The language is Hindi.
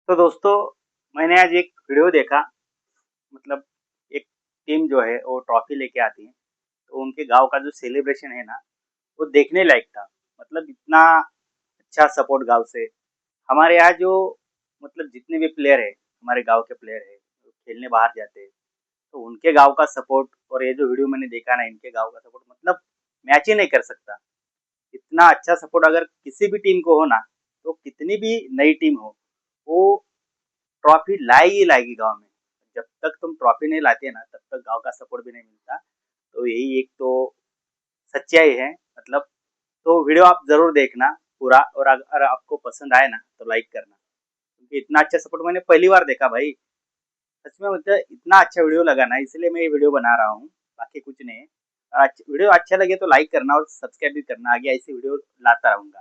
तो दोस्तों, मैंने आज एक वीडियो देखा। मतलब एक टीम जो है वो ट्रॉफी लेके आती है, तो उनके गाँव का जो सेलिब्रेशन है ना, वो देखने लायक था। मतलब इतना अच्छा सपोर्ट गाँव से। हमारे यहाँ जो मतलब जितने भी प्लेयर है, हमारे गाँव के प्लेयर है, जो खेलने बाहर जाते हैं, तो उनके गाँव का सपोर्ट और ये जो वीडियो मैंने देखा ना इनके गाँव का सपोर्ट, मतलब मैच ही नहीं कर सकता। इतना अच्छा सपोर्ट अगर किसी भी टीम को हो ना, तो कितनी भी नई टीम हो, वो ट्रॉफी लाएगी ही लाएगी गाँव में। जब तक तुम ट्रॉफी नहीं लाते ना, तब तक गाँव का सपोर्ट भी नहीं मिलता। तो यही एक तो सच्चाई है मतलब। तो वीडियो आप ज़रूर देखना पूरा, और अगर आपको पसंद आए ना, तो लाइक करना। क्योंकि इतना अच्छा सपोर्ट मैंने पहली बार देखा भाई। सच में मतलब इतना अच्छा वीडियो लगा ना, इसलिए मैं ये वीडियो बना रहा हूँ, बाकी कुछ नहीं है। वीडियो अच्छा लगे तो लाइक करना और सब्सक्राइब भी करना, आगे ऐसी वीडियो लाता रहूँगा।